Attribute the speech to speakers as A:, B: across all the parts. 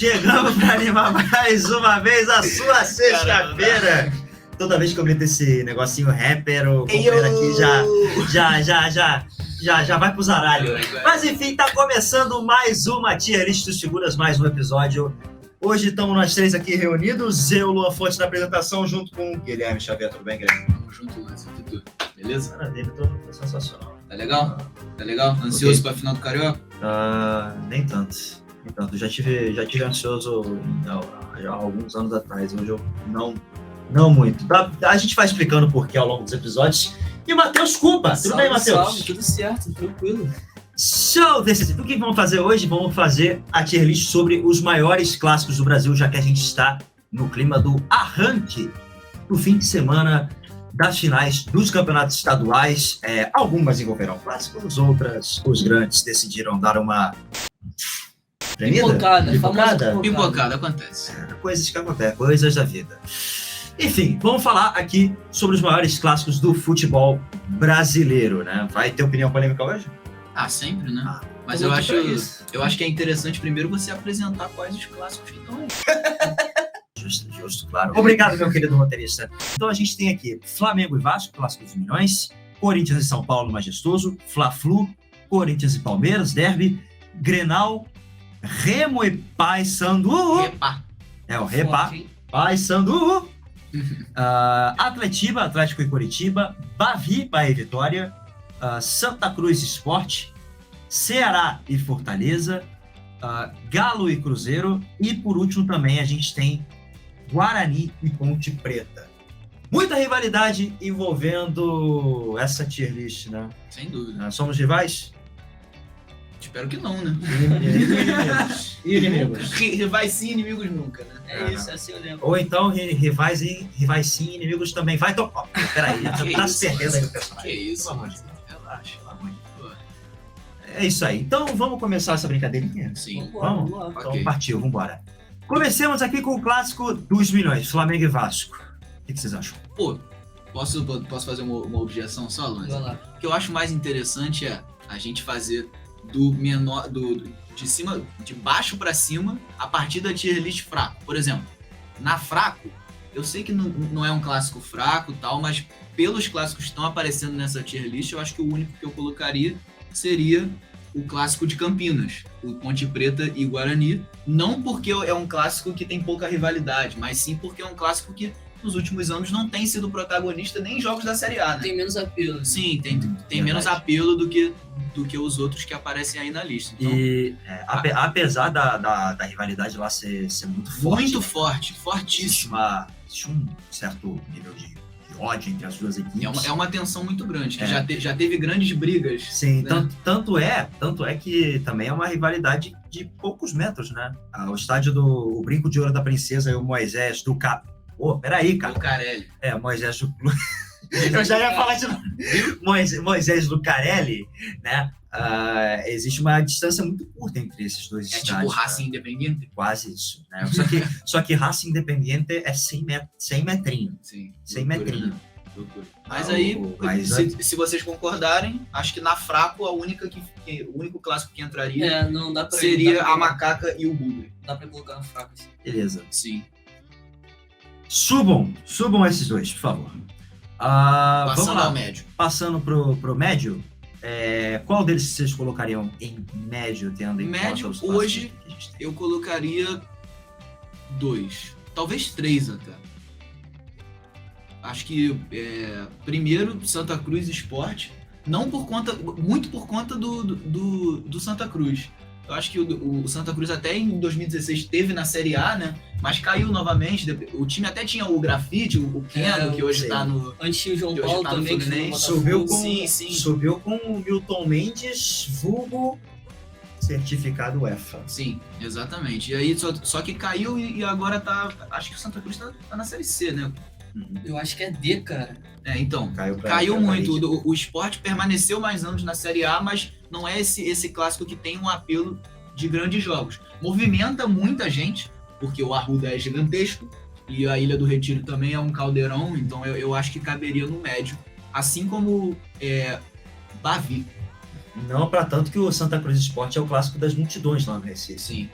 A: Chegamos para animar mais uma vez a sua sexta-feira. Toda vez que eu meto esse negocinho rapper, o companheiro aqui já vai pro zaralho. Mas enfim, tá começando mais uma tier list dos figuras, mais um episódio. Hoje estamos nós três aqui reunidos, eu, Luan Fonte, na apresentação, junto com o Guilherme Xavier. Tudo bem, Guilherme?
B: Tamo junto, Lance. Tudo. Beleza?
A: Maravilha, tô sensacional.
B: Tá legal? Tá legal? Ansioso pra final do Carioca?
A: Nem tanto. Já tive ansioso há alguns anos atrás. Hoje eu não muito. A gente vai explicando por que ao longo dos episódios. E Matheus Cuba, tudo bem, Matheus?
C: Salve, tudo certo, tranquilo.
A: Show desse tipo. O que vamos fazer hoje? Vamos fazer a tier list sobre os maiores clássicos do Brasil, já que a gente está no clima do arranque do fim de semana das finais dos campeonatos estaduais. Algumas envolverão clássicos, outras os grandes decidiram dar uma
B: Pipocada, acontece.
A: Coisas que acontecem, coisas da vida. Enfim, vamos falar aqui sobre os maiores clássicos do futebol brasileiro, né? Vai ter opinião polêmica hoje?
B: Sempre, né? Mas eu acho que é interessante primeiro você apresentar quais os clássicos que estão aí.
A: Justo, claro. Obrigado, meu querido roteirista. Então a gente tem aqui Flamengo e Vasco, clássico dos milhões, Corinthians e São Paulo, majestoso, Fla-Flu, Corinthians e Palmeiras, derby, Grenal, Remo e Paysandu. O Repá. Paysandu. Atletiba, Atlético e Coritiba, Bavi, Bahia e Vitória, Santa Cruz Sport, Ceará e Fortaleza, Galo e Cruzeiro, e por último também a gente tem Guarani e Ponte Preta. Muita rivalidade envolvendo essa tier list, né?
B: Sem dúvida.
A: Somos rivais?
B: Espero que não, né?
A: Inimigos.
B: Rivais sim, inimigos nunca, né?
C: É isso, assim eu lembro.
A: Ou então rivais sim, inimigos também. Vai, então. Peraí, tá se perdendo aí o personagem.
B: Que isso,
A: pelo amor
B: mano.
A: de Deus.
B: Relaxa.
A: Pelo amor de Deus. É isso aí. Então vamos começar essa brincadeirinha?
B: Sim.
A: Vamos?
C: lá.
A: Então
B: Ok.
A: partiu, vambora. Comecemos aqui com o clássico dos milhões, Flamengo e Vasco. O que vocês acham?
B: Pô, posso fazer uma objeção só, Luan?
C: Vai lá.
B: O que eu acho mais interessante é a gente fazer de baixo pra cima a partir da tier list fraco. Por exemplo, na fraco, eu sei que não é um clássico fraco e tal, mas pelos clássicos que estão aparecendo nessa tier list, eu acho que o único que eu colocaria seria o clássico de Campinas, o Ponte Preta e Guarani. Não porque é um clássico que tem pouca rivalidade, mas sim porque é um clássico que nos últimos anos não tem sido protagonista nem em jogos da Série A, né?
C: Tem menos apelo. Né?
B: Sim, tem menos apelo do que os outros que aparecem aí na lista. Então,
A: E apesar da rivalidade lá ser muito forte,
B: muito forte, fortíssimo.
A: existe um certo nível de ódio entre as duas equipes.
B: É uma tensão muito grande, que
A: É.
B: já teve grandes brigas.
A: Sim,
B: né?
A: tanto é que também é uma rivalidade de poucos metros, né? O estádio do Brinco de Ouro da Princesa e o Moisés do peraí, cara.
B: O Carelli.
A: Moisés do... Eu já ia falar de novo. Moisés Lucarelli, né? Existe uma distância muito curta entre esses dois
B: É
A: estádios.
B: tipo Racing Independiente.
A: Quase isso, né? Só que Racing Independiente é 100 metrinho.
B: Sim.
A: 100
B: loucura,
A: metrinho.
B: né? Loucura. Mas aí, se vocês concordarem, acho que na fraco, o único clássico que entraria
C: Não dá pra
B: seria a Macaca e o Buda.
C: Dá pra colocar no fraco assim.
A: Beleza.
B: Sim.
A: Subam esses dois, por favor. Vamos
B: Passando
A: lá.
B: ao médio.
A: Passando pro médio, qual deles vocês colocariam em médio, tendo em
B: Médio,
A: conta os clássicos
B: hoje,
A: que a gente tem?
B: eu colocaria 2, talvez 3 até. Acho que primeiro Santa Cruz Sport, muito por conta do Santa Cruz. Eu acho que o Santa Cruz até em 2016 esteve na Série A, né? Mas caiu novamente. O time até tinha o Grafite, o Keno, que hoje tá no...
C: Antes tinha o João
B: Que hoje
C: Paulo
B: tá no
C: também, que
B: Fluminense.
A: Subiu com o Milton Mendes, vulgo certificado UEFA.
B: Sim, exatamente. E aí, só que caiu e agora tá... Acho que o Santa Cruz tá na Série C, né?
C: Eu acho que é D, cara.
B: Então, caiu muito. O Sport permaneceu mais anos na Série A, mas não é esse clássico que tem um apelo de grandes jogos. Movimenta muita gente, porque o Arruda é gigantesco e a Ilha do Retiro também é um caldeirão, então eu acho que caberia no médio. Assim como Bavi.
A: Não para tanto que o Santa Cruz Sport é o clássico das multidões lá no Recife.
B: Sim.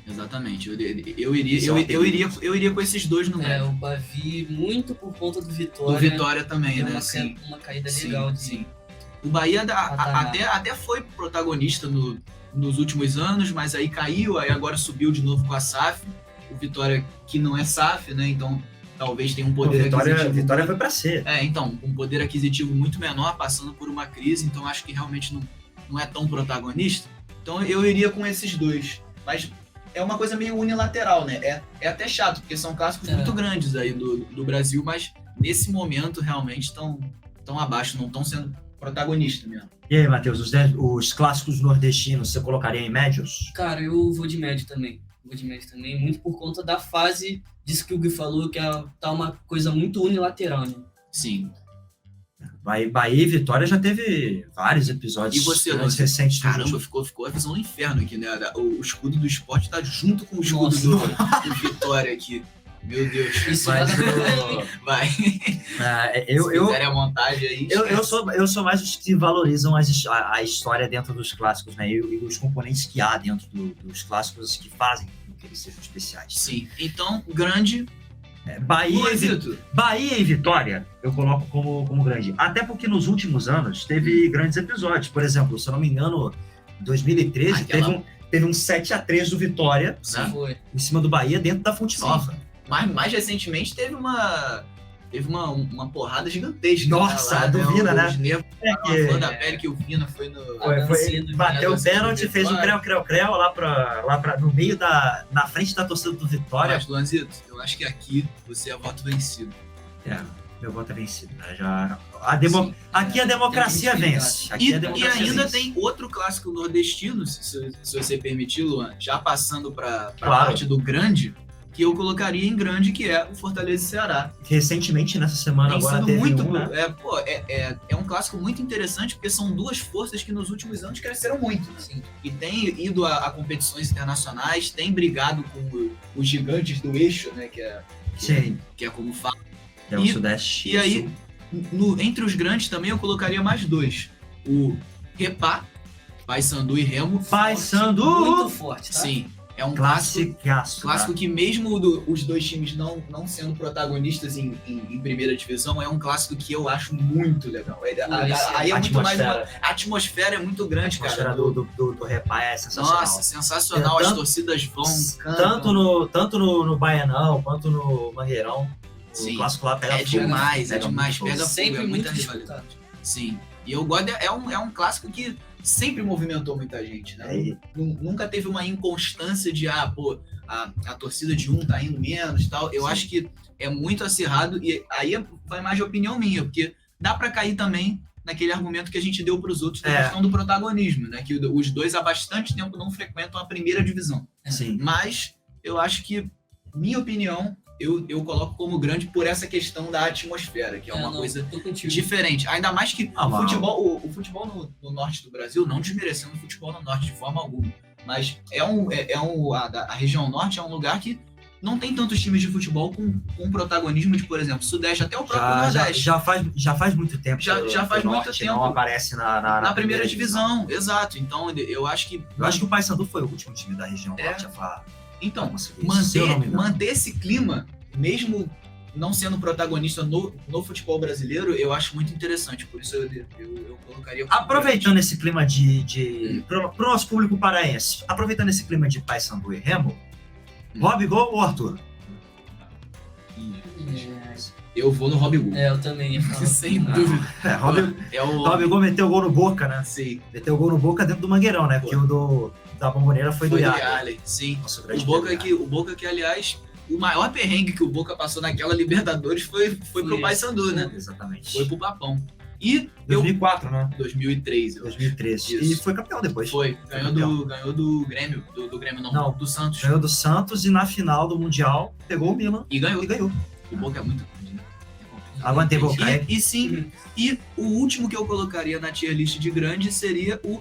B: Exatamente. Eu iria com esses dois no médio.
C: O Bavi, muito por conta do
B: Do
C: Vitória.
B: Vitória também,
C: deu
B: né?
C: uma caída legal.
B: Sim. O Bahia
C: Patamar.
B: até foi protagonista nos últimos anos, mas aí caiu, aí agora subiu de novo com a SAF. O Vitória, que não é SAF, né? Então talvez tenha um poder aquisitivo.
A: Vitória foi pra ser.
B: Então, um poder aquisitivo muito menor, passando por uma crise, então acho que realmente não é tão protagonista. Então eu iria com esses dois. Mas é uma coisa meio unilateral, né? É até chato, porque são clássicos muito grandes aí do Brasil, mas nesse momento realmente estão abaixo, não estão sendo protagonistas mesmo.
A: E aí, Matheus, os clássicos nordestinos, você colocaria em médios?
C: Cara, eu vou de médio também. Muito por conta da fase disso que o Gui falou, que tá uma coisa muito unilateral, né?
B: Sim.
A: Bahia e Vitória já teve vários episódios
B: E você,
A: mais recentes.
B: Caramba, ficou a visão do inferno aqui, né? O escudo do esporte tá junto com o escudo do Vitória aqui. Meu Deus.
C: Isso
B: Vai.
A: Se
B: fizerem a montagem aí.
A: Eu sou mais os que valorizam a história dentro dos clássicos, né? E os componentes que há dentro dos clássicos que fazem com que eles sejam especiais.
B: Sim. Então, grande.
A: Bahia e Vitória eu coloco como grande. Até porque nos últimos anos teve grandes episódios. Por exemplo, se eu não me engano, em 2013 teve um 7-3 do Vitória, né?
C: Foi.
A: Em cima do Bahia, dentro da Fonte Nova.
B: Mas mais recentemente teve uma porrada gigantesca.
A: Nossa, do Vina, né?
B: A flor da pele que o Vina foi no...
A: Bateu o pênalti, fez um creu lá no meio na frente da torcida do Vitória.
B: Mas, Luanzito, eu acho que aqui você é voto vencido.
A: Meu voto é vencido, né? Aqui a democracia vence.
B: E ainda tem outro clássico nordestino, se você permitir, Luan, já passando para a parte do grande, que eu colocaria em grande, que é o Fortaleza e Ceará.
A: Recentemente, nessa semana, agora teve
B: é um clássico muito interessante, porque são duas forças que nos últimos anos cresceram muito, né?
C: Sim.
B: E tem ido a competições internacionais, tem brigado com os gigantes do eixo, né? Que é como fala.
A: É o Sudeste.
B: E aí, entre os grandes também, eu colocaria mais dois. O Repá, Paysandu e Remo.
A: Paysandu!
C: Muito forte, tá?
B: Sim. É um clássico que mesmo os dois times não sendo protagonistas em primeira divisão, é um clássico que eu acho muito legal. Aí é muito mais a atmosfera é muito grande,
A: cara.
B: A
A: atmosfera do Repá é sensacional.
B: Nossa, sensacional. As torcidas vão, cantam.
A: Tanto no Baianão, quanto no Mangueirão.
B: Sim.
A: O clássico lá pega fogo.
B: Demais. Pega fogo,
C: sempre
B: muita
C: muito
B: rivalidade. Sim. E eu gosto, é um clássico que sempre movimentou muita gente, né? Nunca teve uma inconstância de, a torcida de um tá indo menos e tal. Eu acho que é muito acirrado, e aí vai mais de opinião minha, porque dá pra cair também naquele argumento que a gente deu pros outros da questão do protagonismo, né? Que os dois há bastante tempo não frequentam a primeira divisão.
A: Sim.
B: Mas eu acho que, minha opinião, eu coloco como grande por essa questão da atmosfera, que é uma coisa diferente. Ainda mais que o futebol no norte do Brasil, não desmerecendo o futebol no norte de forma alguma, mas a região norte é um lugar que não tem tantos times de futebol com protagonismo de, por exemplo, Sudeste, até o próprio Nordeste.
A: Já faz muito tempo.
B: Já faz muito tempo.
A: Não aparece na
B: primeira divisão. Exato. Então, eu acho que
A: o Paysandu foi o último time da região norte a falar.
B: Então, manter esse clima, mesmo não sendo protagonista no futebol brasileiro, eu acho muito interessante. Por isso eu colocaria...
A: Aproveitando esse clima pro nosso público paraense, aproveitando esse clima de Paysandu e Remo, Robigol ou Arthur?
B: Eu vou no Robigol.
C: Eu também.
B: Sem dúvida.
A: Robigol meteu o gol no Boca, né?
B: Sim.
A: Meteu o gol no Boca dentro do Mangueirão, né? Porque o da Bomboneira foi do Yali.
B: Sim. O Boca que, aliás, o maior perrengue que o Boca passou naquela Libertadores foi pro Paysandu, né?
A: Exatamente.
B: Foi pro Papão. E
A: 2004, né?
B: 2003.
A: 2003. E foi campeão depois.
B: Ganhou do Grêmio. Do Grêmio não, do Santos.
A: Ganhou do Santos e na final do Mundial pegou o Milan.
B: E ganhou. O Boca é muito grande, né?
A: Aguantei Boca.
B: E o último que eu colocaria na tier list de grande seria o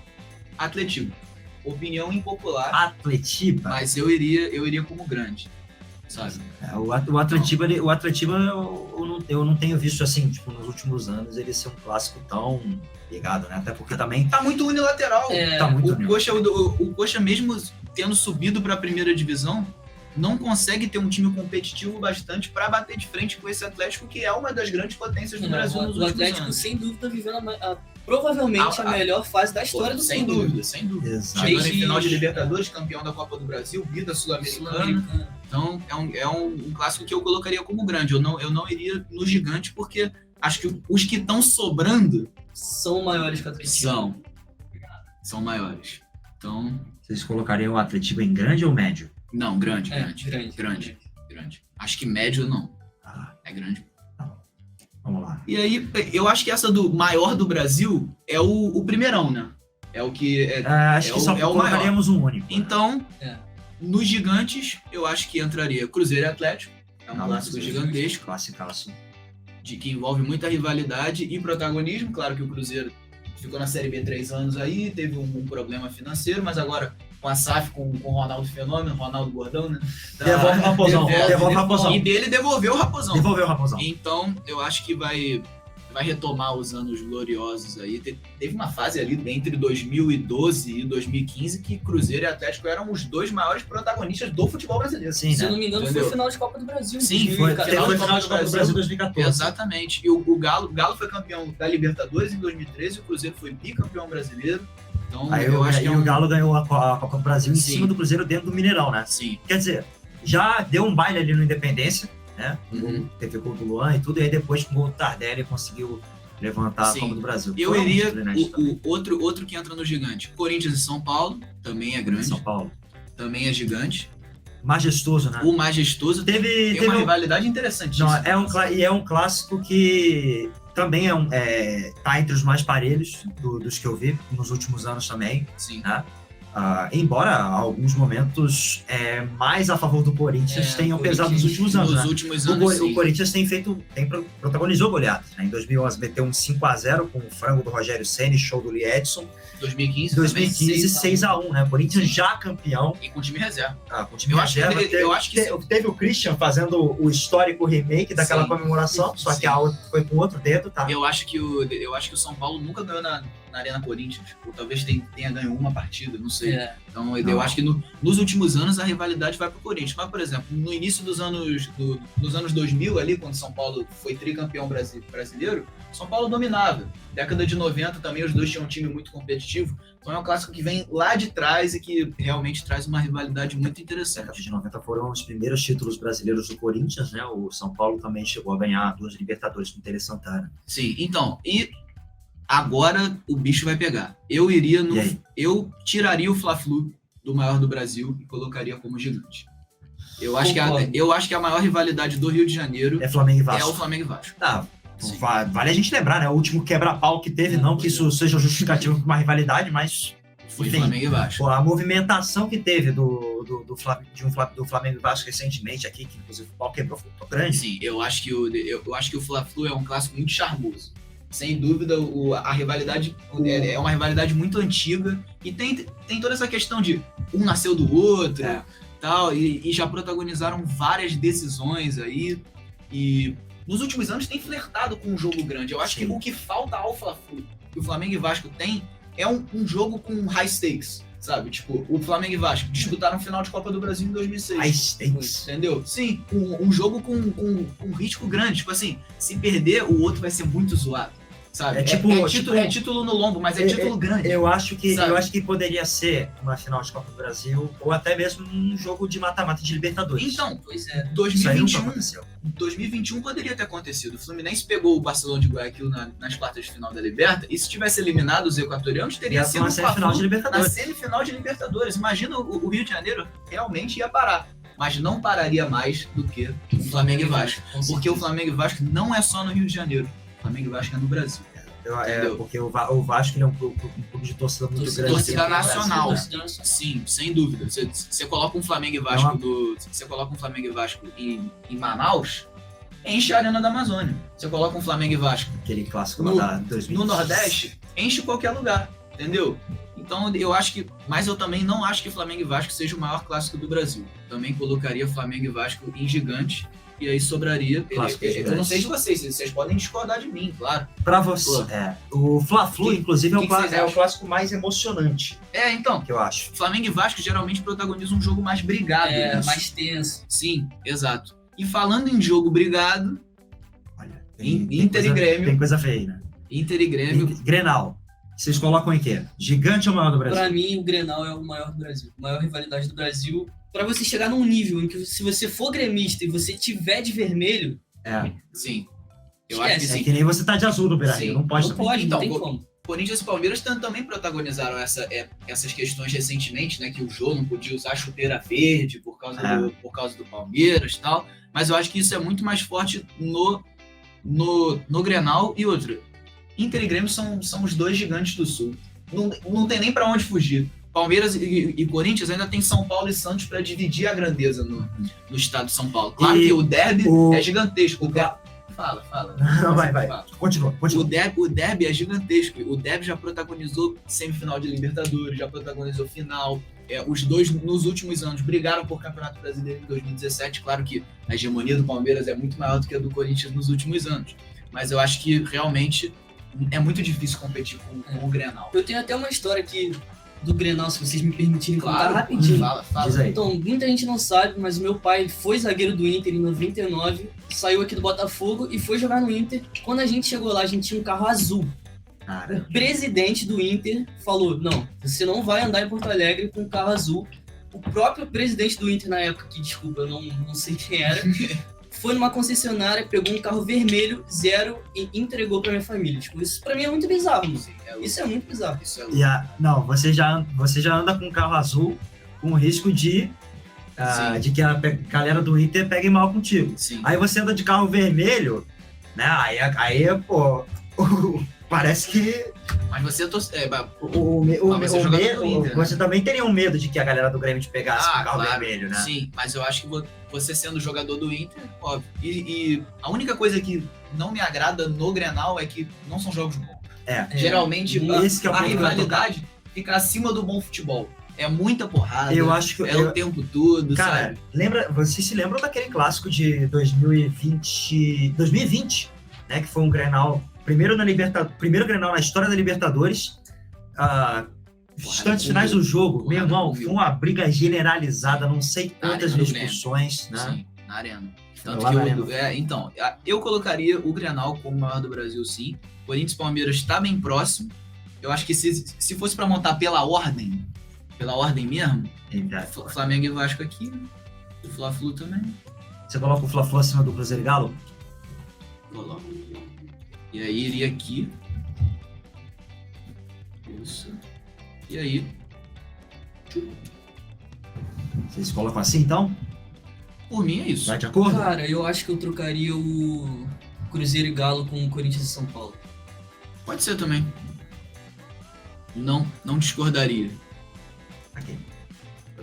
B: Atletiba. Opinião impopular.
A: Atletiba?
B: Mas eu iria como grande, sabe?
A: O Atletiba eu não tenho visto assim, tipo, nos últimos anos ele ser um clássico tão ligado, né? Até porque também...
B: Tá muito unilateral.
A: Tá muito
B: o Coxa mesmo tendo subido para a primeira divisão, não consegue ter um time competitivo bastante para bater de frente com esse Atlético, que é uma das grandes potências do Brasil nos
C: O
B: últimos
C: Atlético,
B: anos.
C: sem dúvida, vivendo provavelmente a melhor fase da história do
B: Sem
C: clube.
B: dúvida, sem dúvida.
A: Exato.
B: Chegando em
C: Desde-
B: final de Libertadores, campeão da Copa do Brasil, vida sul-americana. Então, é um clássico que eu colocaria como grande. Eu não iria no gigante, porque acho que os que estão sobrando
C: São maiores que o Atlético.
B: são maiores. Então,
A: Vocês colocariam o Atlético em grande ou médio?
B: não, grande.
C: Grande.
B: Acho que médio não.
A: Ah,
B: É grande.
A: vamos lá.
B: E aí, eu acho que essa do maior do Brasil é o primeirão, né? É o que...
A: Acho que só
B: é o
A: colocaríamos um único.
B: Então,
C: É.
B: nos gigantes, eu acho que entraria Cruzeiro e Atlético. É um
A: Não,
B: clássico
A: Cruzeiro.
B: gigantesco,
A: Classicaço.
B: que envolve muita rivalidade e protagonismo. Claro que o Cruzeiro ficou na Série B 3 anos aí, teve um problema financeiro, mas agora com a SAF, com o Ronaldo Fenômeno, Ronaldo Gordão, né?
A: Devolve o Raposão. Devolve o Raposão.
B: E dele devolveu o Raposão.
A: Devolveu o Raposão.
B: Então, eu acho que vai retomar os anos gloriosos aí. Teve uma fase ali entre 2012 e 2015 que Cruzeiro e Atlético eram os dois maiores protagonistas do futebol brasileiro.
A: Sim,
C: Se eu
A: né?
C: não me engano,
B: Entendeu?
C: foi final de Copa do Brasil.
B: Sim,
A: Foi,
C: 2014.
A: teve
B: Final
A: o
B: de
A: final de Copa do Brasil 2014.
B: Exatamente. E o Galo foi campeão da Libertadores em 2013, o Cruzeiro foi bicampeão brasileiro. Então,
A: Aí
B: eu acho que é
A: o Galo ganhou a Copa do Brasil em
B: Sim.
A: cima do Cruzeiro dentro do Mineirão, né?
B: Sim.
A: Quer dizer, já deu um baile ali no Independência, né?
B: Uhum.
A: Teve o gol do Luan e tudo, e aí depois com o gol do Tardelli conseguiu levantar
B: Sim.
A: a Copa do Brasil.
B: Eu
A: Foi um
B: iria
A: título inédito também.
B: outro que entra no gigante. Corinthians e São Paulo, também é grande,
A: São Paulo.
B: também é gigante.
A: Majestoso, né?
B: O Majestoso tem
A: Teve
B: uma
A: um-
B: rivalidade interessante.
A: Não, é um clássico que também tá entre os mais parelhos dos que eu vi nos últimos anos também.
B: Sim.
A: Embora alguns momentos mais a favor do Corinthians tenham
C: o Corinthians
A: pesado nos últimos anos.
B: Nos
A: Né?
B: últimos anos,
A: O
B: sim.
A: Corinthians protagonizou goleadas. Né? Em 2011 meteu um 5-0 com o frango do Rogério Ceni, show do Lee Edson.
B: 2015
A: Em 2015, 6-1, né? O Corinthians
B: Sim.
A: já campeão.
B: também. E com time reserva.
A: Com o time
B: Eu acho que
A: reserva.
B: eu acho que
A: Teve o Christian fazendo o histórico remake daquela
B: Sim.
A: comemoração, só que
B: Sim.
A: a outra foi com outro dedo, tá?
B: eu acho que o São Paulo nunca ganhou na Arena Corinthians. Ou talvez tenha ganho uma partida, não sei. Então eu
A: Não.
B: acho que nos últimos anos a rivalidade vai pro Corinthians. Mas, por exemplo, no início dos anos 2000 ali, quando São Paulo foi tricampeão brasileiro, São Paulo dominava. Década de 90 também os dois tinham um time muito competitivo. Então é um clássico que vem lá de trás e que realmente traz uma rivalidade muito
A: Na
B: interessante.
A: década de 90 foram os primeiros títulos brasileiros do Corinthians, né? O São Paulo também chegou a ganhar 2 Libertadores com o Tele Santana.
B: Sim, então, e agora o bicho vai pegar. Eu iria no.
A: E aí?
B: Eu tiraria o Fla-Flu do maior do Brasil e colocaria como gigante. Eu acho que a maior rivalidade do Rio de Janeiro
A: É Flamengo e
B: é
A: Vasco.
B: o Flamengo e Vasco.
A: Tá,
B: Sim.
A: vale a gente lembrar, né? O último quebra-pau que teve, não que isso seja justificativo para uma rivalidade, mas
B: Foi
A: enfim,
B: Flamengo e Vasco.
A: pô, a movimentação que teve do Flamengo e Vasco recentemente aqui, que inclusive o pau quebrou, foi muito grande.
B: Sim, eu acho que o Fla-Flu é um clássico muito charmoso. Sem dúvida, a rivalidade é uma rivalidade muito antiga e tem toda essa questão de um nasceu do outro,
A: É.
B: tal, e já protagonizaram várias decisões aí. E nos últimos anos tem flertado com um jogo grande. Eu acho que
A: Sim.
B: o que falta ao Fla-Flu, que o Flamengo e Vasco tem, é um jogo com high stakes, sabe? Tipo, o Flamengo e Vasco disputaram o final de Copa do Brasil em 2006.
A: High stakes.
B: Entendeu? Sim, um jogo com um risco grande. Tipo assim, se perder, o outro vai ser muito zoado. Sabe?
A: É tipo-
B: É título no lombo, mas é título grande.
A: Eu acho
B: Sabe?
A: que poderia ser uma final de Copa do Brasil ou até mesmo um jogo de mata-mata de Libertadores.
B: Então,
C: Pois é.
A: Isso aí nunca
B: 2021,
A: aconteceu.
B: 2021 poderia ter acontecido. O Fluminense pegou o Barcelona de Guayaquil nas quartas de final da Liberta, e se tivesse eliminado os equatorianos, teria
A: Ia
B: sido
A: uma
B: um
A: semifinal de
B: Fla-Flu na
A: Libertadores.
B: semifinal de Libertadores. Imagina o Rio de Janeiro realmente ia parar. Mas não pararia mais do que o Flamengo e Vasco. Porque o Flamengo e Vasco não é só no Rio de Janeiro. O Flamengo e Vasco é no Brasil. Entendeu?
A: Porque o Vasco ele é um clube de torcida muito grande.
B: torcida
A: aqui no Brasil.
B: nacional.
C: Torcida nacional.
B: Sim, sem dúvida. Você coloca um Flamengo e Vasco você coloca um Flamengo e Vasco em Manaus, enche a Arena da Amazônia. Você coloca um Flamengo e Vasco
A: Aquele clássico
B: No-
A: lá da 2000.
B: no Nordeste, enche qualquer lugar, entendeu? Então eu acho que, mas eu também não acho que Flamengo e Vasco seja o maior clássico do Brasil. Também colocaria Flamengo e Vasco em gigante. E aí sobraria.
A: Clássico
B: Eu não
A: gigante.
B: sei de vocês podem discordar de mim, claro.
A: Pra você, o Fla-Flu,
B: Que-
A: inclusive,
B: que vocês
A: é o
B: acham?
A: clássico mais emocionante,
B: Então,
A: que eu acho.
B: Flamengo e Vasco geralmente protagonizam um jogo mais brigado. né?
C: Mais tenso.
B: Sim, exato. E falando em jogo brigado,
A: Olha,
B: Inter e
A: coisa,
B: Grêmio.
A: Tem coisa feia, né?
B: Inter e Grêmio.
A: Grenal. Vocês colocam em quê? Gigante ou maior do Brasil?
C: Pra mim, o Grenal é o maior do Brasil. A maior rivalidade do Brasil. Pra você chegar num nível em que, se você for gremista e você tiver de vermelho,
B: Sim. Eu acho que
C: Esquece.
B: sim.
A: Que nem você tá de azul no Beira-Rio,
B: Sim.
A: não pode
C: não
A: também.
C: pode,
B: Então,
C: não tem como.
B: Corinthians e Palmeiras também protagonizaram essas questões recentemente, né? Que o Jô não podia usar chuteira verde por causa do Palmeiras e tal. Mas eu acho que isso é muito mais forte no Grenal. E outra, Inter e Grêmio são os dois gigantes do Sul. Não tem nem pra onde fugir. Palmeiras e Corinthians ainda tem São Paulo e Santos para dividir a grandeza no estado de São Paulo. Claro
A: E
B: que o derby é gigantesco. Fala.
A: Não, vai. Continua.
B: O derby é gigantesco. O derby já protagonizou semifinal de Libertadores, já protagonizou final. Os dois, nos últimos anos, brigaram por Campeonato Brasileiro em 2017. Claro que a hegemonia do Palmeiras é muito maior do que a do Corinthians nos últimos anos. Mas eu acho que realmente é muito difícil competir com o Grenal.
C: Eu tenho até uma história aqui do Grenal, se vocês me permitirem contar
B: Claro,
C: rapidinho.
B: Fala.
A: Diz aí.
C: Então, muita gente não sabe, mas o meu pai foi zagueiro do Inter em 99, saiu aqui do Botafogo e foi jogar no Inter. Quando a gente chegou lá, a gente tinha um carro azul.
A: Cara,
C: O presidente do Inter falou, não, você não vai andar em Porto Alegre com um carro azul. O próprio presidente do Inter na época, que desculpa, eu não sei quem era, foi numa concessionária, pegou um carro vermelho, 0, e entregou pra minha família. Tipo, isso pra mim é muito bizarro, mano.
B: Sim,
C: Isso é muito bizarro.
B: isso é
A: não, você já anda com um carro azul com o risco de que a galera do Inter pegue mal contigo.
B: Sim.
A: Aí você anda de carro vermelho, né? Aí pô, parece que
B: Mas você
A: você
B: Inter, né?
A: também teria um medo de que a galera do Grêmio te pegasse com o carro
B: claro,
A: vermelho, né?
B: Sim, mas eu acho que você sendo jogador do Inter, óbvio. E a única coisa que não me agrada no Grenal é que não são jogos bons. Geralmente
A: Esse que é o
B: a
A: ponto que eu ia
B: rivalidade fica acima do bom futebol. É muita porrada.
A: Eu acho que
B: o tempo todo,
A: cara,
B: sabe?
A: vocês se lembram daquele clássico de 2020, né? Que foi um Grenal, primeiro Grenal na história da Libertadores. Instantes finais do jogo, meu irmão, foi uma briga generalizada, não sei quantas
B: Arena do
A: discussões, né?
B: Sim, na arena. Tanto
A: Lá
B: que
A: na arena.
B: então, eu colocaria o Grenal como o maior do Brasil, sim. Corinthians e Palmeiras está bem próximo. Eu acho que se fosse para montar pela ordem mesmo, Flamengo e Vasco aqui, né? O Fla-Flu também.
A: Você coloca o Fla-Flu acima do Cruzeiro e Galo?
B: Coloco. E aí iria aqui. Isso. E aí?
A: Vocês colocam assim, então?
B: Por mim é isso.
A: Vai de acordo?
C: Cara, eu acho que eu trocaria o Cruzeiro e Galo com o Corinthians e São Paulo.
B: Pode ser também. Não discordaria.
A: Aqui.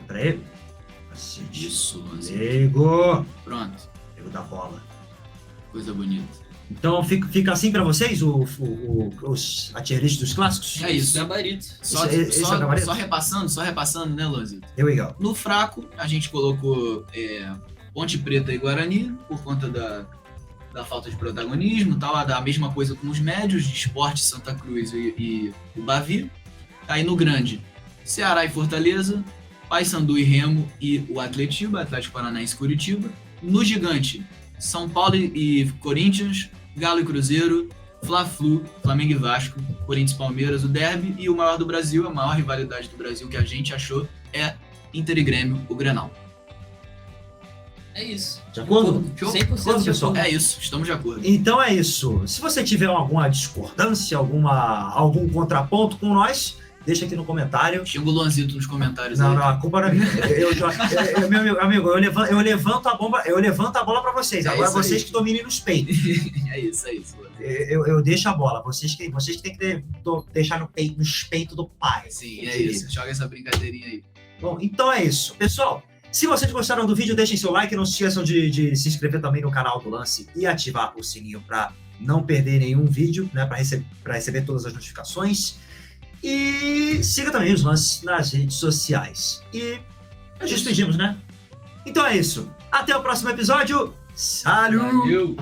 A: Peraí.
B: Isso,
A: Amigo.
B: Pronto.
A: Amigo da bola.
B: Coisa bonita.
A: Então fica assim pra vocês os a tier list dos clássicos?
B: É isso.
C: Gabarito.
A: Esse é o gabarito?
B: Só repassando, né, Luanzito?
A: Here we go.
B: No fraco, a gente colocou Ponte Preta e Guarani, por conta da falta de protagonismo e tal. A mesma coisa com os médios, de Sport, Santa Cruz e o Bavi. Aí no grande, Ceará e Fortaleza, Paysandu e Remo e o Atlético Paranaense e Curitiba. No gigante, São Paulo e Corinthians, Galo e Cruzeiro, Fla-Flu, Flamengo e Vasco, Corinthians e Palmeiras, o derby. E o maior do Brasil, a maior rivalidade do Brasil que a gente achou é Inter e Grêmio, o Grenal.
C: É isso.
A: De acordo?
C: 100% de
A: pessoal?
C: acordo.
B: É isso, estamos de acordo.
A: Então é isso. Se você tiver alguma discordância, algum contraponto com nós, deixa aqui no comentário.
B: Xinga o Luanzito nos comentários
A: Não,
B: aí.
A: não, a culpa não é minha. Meu amigo, eu levanto a bola pra vocês.
B: É
A: Agora
B: isso aí.
A: vocês que dominem nos peitos.
B: É isso.
A: Eu deixo a bola. Vocês que têm que deixar nos peitos do pai.
B: Sim, é isso. Joga essa brincadeirinha aí.
A: Bom, então é isso. Pessoal, se vocês gostaram do vídeo, deixem seu like. Não se esqueçam de se inscrever também no canal do Lance e ativar o sininho para não perder nenhum vídeo, né? Para receber todas as notificações. E siga também os lances nas redes sociais. E nos despedimos, né? Então é isso. Até o próximo episódio. Salve!
C: Valeu!